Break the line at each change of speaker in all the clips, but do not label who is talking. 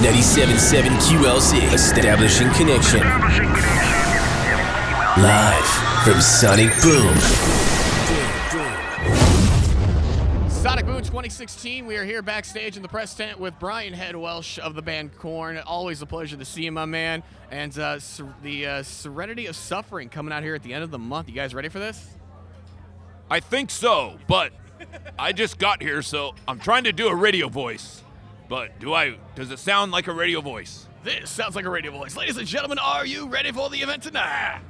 97.7 QLZ, establishing connection. Live from Sonic Boom.
Sonic Boom 2016. We are here backstage in the press tent with Brian Head Welch of the band Korn. Always a pleasure to see you, my man. And the Serenity of Suffering coming out here at the end of the month. You guys ready for this?
I think so, but I just got here, so I'm trying to do a radio voice. But does it sound like a radio voice?
This sounds like a radio voice. Ladies and gentlemen, are you ready for the event tonight?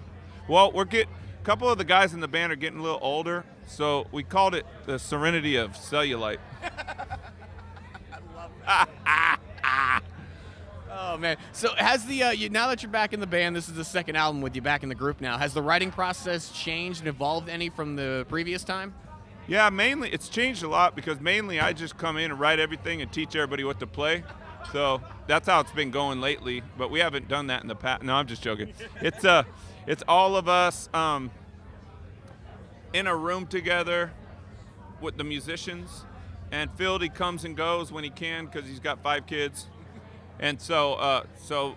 Well, a couple of the guys in the band are getting a little older, so we called it the Serenity of Cellulite.
I love it. Oh, man. So has now that you're back in the band, this is the second album with you back in the group now, has the writing process changed and evolved any from the previous time?
Yeah, mainly it's changed a lot because mainly I just come in and write everything and teach everybody what to play. So that's how it's been going lately, but we haven't done that in the past. No, I'm just joking. It's all of us in a room together with the musicians, and Fieldy comes and goes when he can because he's got 5 kids. And so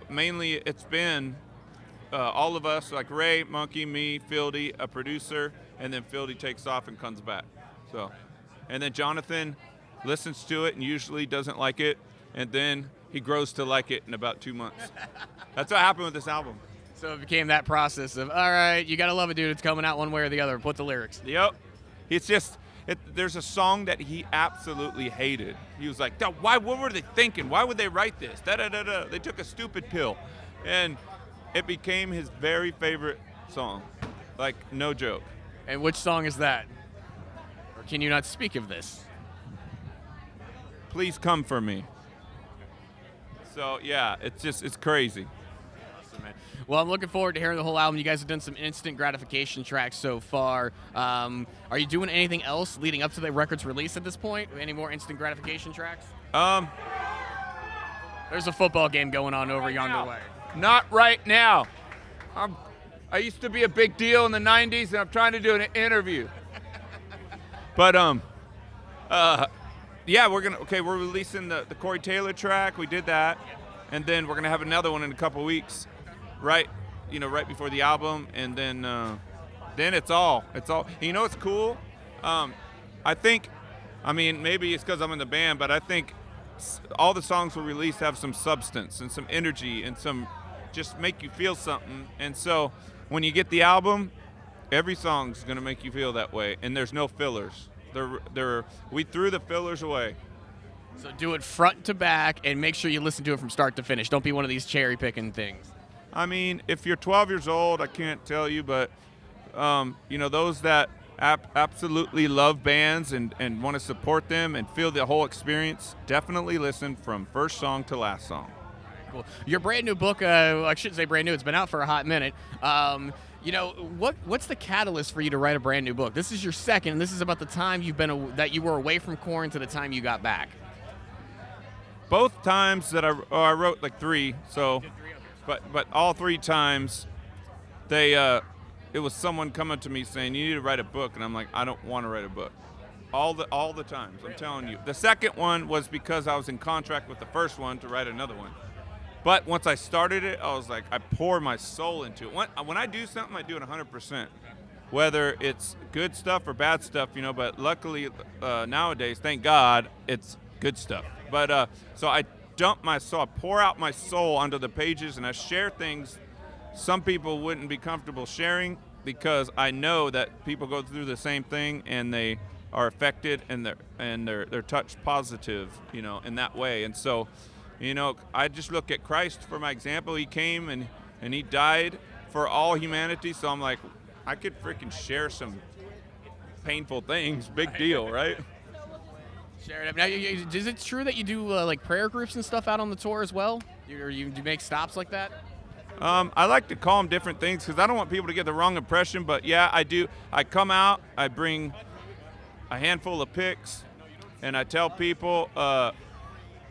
mainly it's been all of us, like Ray, Monkey, me, Fieldy, a producer, and then Fieldy takes off and comes back. So, and then Jonathan listens to it and usually doesn't like it, and then he grows to like it in about 2 months. That's what happened with this album.
So it became that process of, all right, you gotta love it, dude. It's coming out one way or the other. Put the lyrics.
Yep. It's just, there's a song that he absolutely hated. He was like, what were they thinking? Why would they write this? Da-da-da-da. They took a stupid pill. And it became his very favorite song. Like, no joke.
And which song is that? Or can you not speak of this?
Please Come For Me. So, yeah, it's crazy.
Awesome, man. Well, I'm looking forward to hearing the whole album. You guys have done some instant gratification tracks so far. Are you doing anything else leading up to the record's release at this point? Any more instant gratification tracks? There's a football game going on over yonder way.
Not right now. I used to be a big deal in the 90s, and I'm trying to do an interview.
But, yeah, we're releasing the Corey Taylor track. We did that. And then we're going to have another one in a couple weeks, right before the album. And then it's all. You know what's cool? Maybe it's because I'm in the band, but I think all the songs we release have some substance and some energy and some just make you feel something. And so when you get the album, every song's going to make you feel that way. And there's no fillers. We threw the fillers away.
So do it front to back and make sure you listen to it from start to finish. Don't be one of these cherry-picking things.
I mean, if you're 12 years old, I can't tell you, but, those that absolutely love bands and want to support them and feel the whole experience, definitely listen from first song to last song.
Cool. Your brand new book, I shouldn't say brand new, it's been out for a hot minute. What's the catalyst for you to write a brand new book? This is your second, and this is about the time that you were away from Korn to the time you got back.
Both times that I wrote like 3, so, but all 3 times, it was someone coming to me saying, you need to write a book, and I'm like, I don't want to write a book. All the times, I'm telling you. The second one was because I was in contract with the first one to write another one. But once I started it, I was like, I pour my soul into it. When I do something, I do it 100%. Whether it's good stuff or bad stuff, but luckily nowadays, thank God, it's good stuff. But so I pour out my soul onto the pages, and I share things some people wouldn't be comfortable sharing because I know that people go through the same thing and they are affected and they're touched positive, in that way. And so, I just look at Christ for my example. He came and he died for all humanity. So I'm like, I could freaking share some painful things. Big deal, right?
Share it up. Now, is it true that you do like prayer groups and stuff out on the tour as well? You make stops like that?
I like to call them different things because I don't want people to get the wrong impression. But yeah, I do. I come out, I bring a handful of picks, and I tell people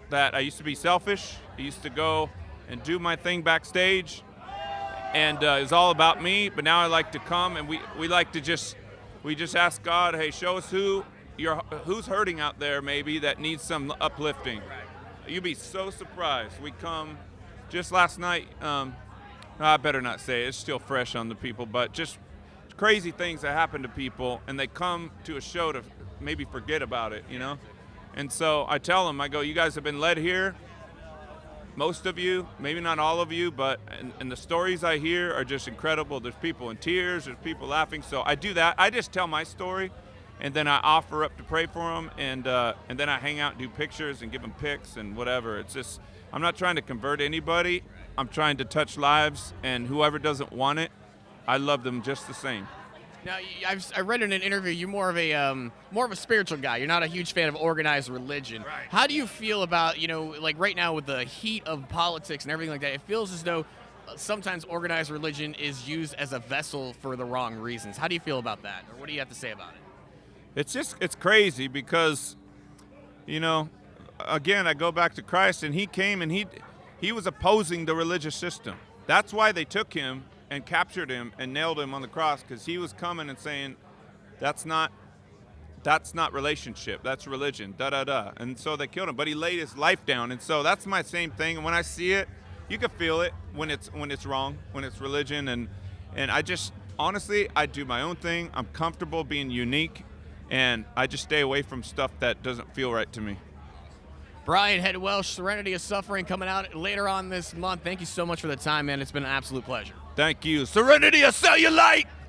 that I used to be selfish. I used to go and do my thing backstage, and it was all about me. But now I like to come, and we like to just ask God, hey, show us who's hurting out there maybe that needs some uplifting. You'd be so surprised. We come just last night. I better not say it. It's still fresh on the people, but just crazy things that happen to people, and they come to a show to maybe forget about it, you know? And so I tell them, I go, you guys have been led here, most of you, maybe not all of you, but and the stories I hear are just incredible. There's people in tears, there's people laughing. So I do that. I just tell my story, and then I offer up to pray for them, and then I hang out and do pictures and give them pics and whatever. It's just, I'm not trying to convert anybody. I'm trying to touch lives, and whoever doesn't want it, I love them just the same.
Now, I read in an interview you're more of a spiritual guy. You're not a huge fan of organized religion.
Right.
How do you feel about, like right now with the heat of politics and everything like that? It feels as though sometimes organized religion is used as a vessel for the wrong reasons. How do you feel about that, or what do you have to say about it?
It's crazy because, again, I go back to Christ, and he came and he was opposing the religious system. That's why they took him and captured him and nailed him on the cross, because he was coming and saying, that's not relationship, that's religion, da-da-da. And so they killed him, but he laid his life down. And so that's my same thing. And when I see it, you can feel it when it's wrong, when it's religion. And I just, honestly, I do my own thing. I'm comfortable being unique, and I just stay away from stuff that doesn't feel right to me.
Brian Head Welch, Serenity of Suffering, coming out later on this month. Thank you so much for the time, man. It's been an absolute pleasure.
Thank you. Serenity of Cellulite!